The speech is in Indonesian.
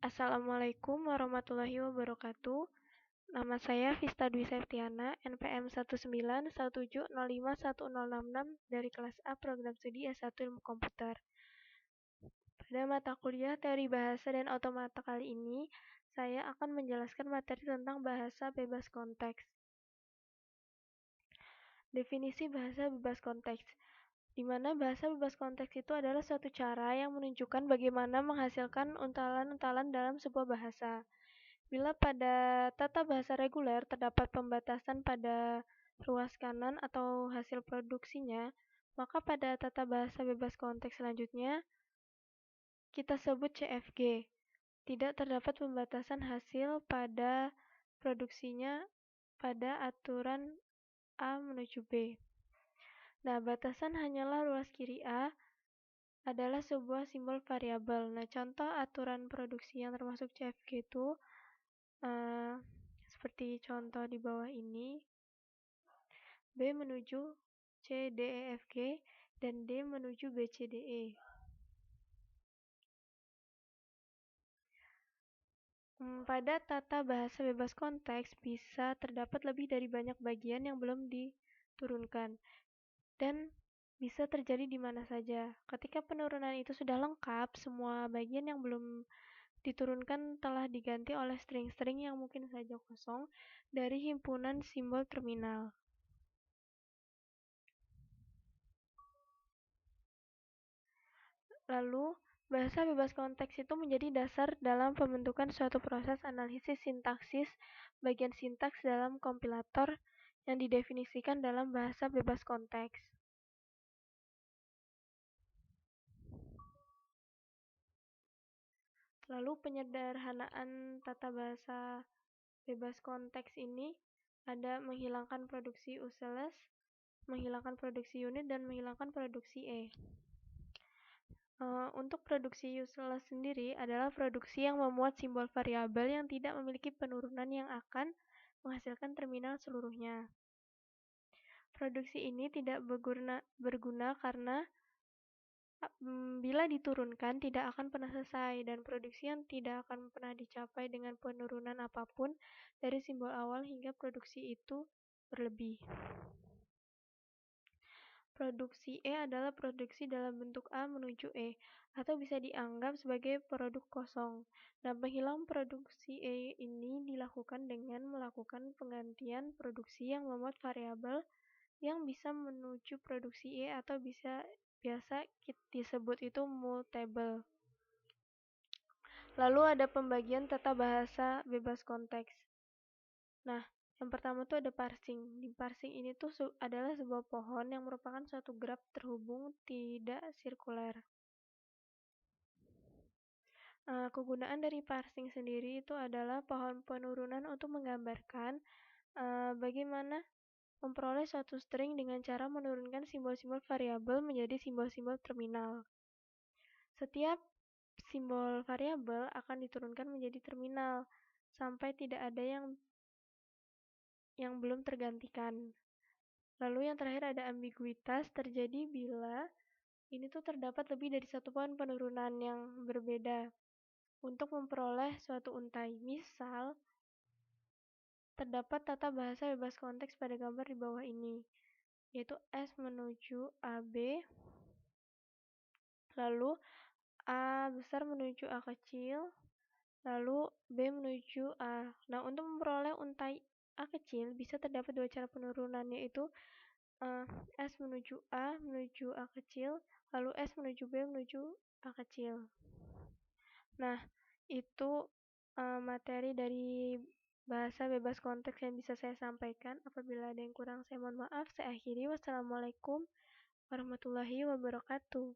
Assalamualaikum warahmatullahi wabarakatuh. Nama saya Vista Dwi Septiana, NPM 19170510666 dari kelas A Program Studi S1 Ilmu Komputer. Pada mata kuliah Teori Bahasa dan Otomata kali ini, saya akan menjelaskan materi tentang bahasa bebas konteks. Definisi bahasa bebas konteks, di mana bahasa bebas konteks itu adalah suatu cara yang menunjukkan bagaimana menghasilkan untalan-untalan dalam sebuah bahasa. Bila pada tata bahasa reguler terdapat pembatasan pada ruas kanan atau hasil produksinya, maka pada tata bahasa bebas konteks selanjutnya kita sebut CFG. Tidak terdapat pembatasan hasil pada produksinya pada aturan A menuju B. Nah, batasan hanyalah ruas kiri A adalah sebuah simbol variabel. Nah, contoh aturan produksi yang termasuk CFG itu seperti contoh di bawah ini, B menuju C, D, E, F, G, dan D menuju B, C, D, E. Pada tata bahasa bebas konteks bisa terdapat lebih dari banyak bagian yang belum diturunkan, dan bisa terjadi di mana saja. Ketika penurunan itu sudah lengkap, semua bagian yang belum diturunkan telah diganti oleh string-string yang mungkin saja kosong dari himpunan simbol terminal. Lalu, bahasa bebas konteks itu menjadi dasar dalam pembentukan suatu proses analisis sintaksis bagian sintaks dalam kompilator yang didefinisikan dalam bahasa bebas konteks. Lalu penyederhanaan tata bahasa bebas konteks ini ada menghilangkan produksi useless, menghilangkan produksi unit, dan menghilangkan produksi E. Untuk produksi useless sendiri adalah produksi yang memuat simbol variabel yang tidak memiliki penurunan yang akan menghasilkan terminal seluruhnya. Produksi ini tidak berguna karena bila diturunkan tidak akan pernah selesai, dan produksi yang tidak akan pernah dicapai dengan penurunan apapun dari simbol awal hingga produksi itu berlebih. Produksi E adalah produksi dalam bentuk A menuju E, atau bisa dianggap sebagai produk kosong. Nah, penghilang produksi E ini dilakukan dengan melakukan penggantian produksi yang memuat variabel yang bisa menuju produksi E atau biasa disebut itu mutable. Lalu ada pembagian tata bahasa bebas konteks. Nah, yang pertama tuh ada parsing. Di parsing ini tuh adalah sebuah pohon yang merupakan suatu graf terhubung tidak sirkuler. Kegunaan dari parsing sendiri itu adalah pohon penurunan untuk menggambarkan bagaimana memperoleh suatu string dengan cara menurunkan simbol-simbol variabel menjadi simbol-simbol terminal. Setiap simbol variabel akan diturunkan menjadi terminal sampai tidak ada yang belum tergantikan. Lalu yang terakhir ada ambiguitas, terjadi bila ini tuh terdapat lebih dari satu pohon penurunan yang berbeda untuk memperoleh suatu untai. Misal, terdapat tata bahasa bebas konteks pada gambar di bawah ini, yaitu S menuju AB, lalu A besar menuju A kecil, lalu B menuju A. Nah, untuk memperoleh untai A kecil bisa terdapat dua cara penurunan, yaitu S menuju A kecil, lalu S menuju B menuju A kecil. Nah, itu materi dari bahasa bebas konteks yang bisa saya sampaikan. Apabila ada yang kurang, saya mohon maaf. Saya akhiri. Wassalamualaikum warahmatullahi wabarakatuh.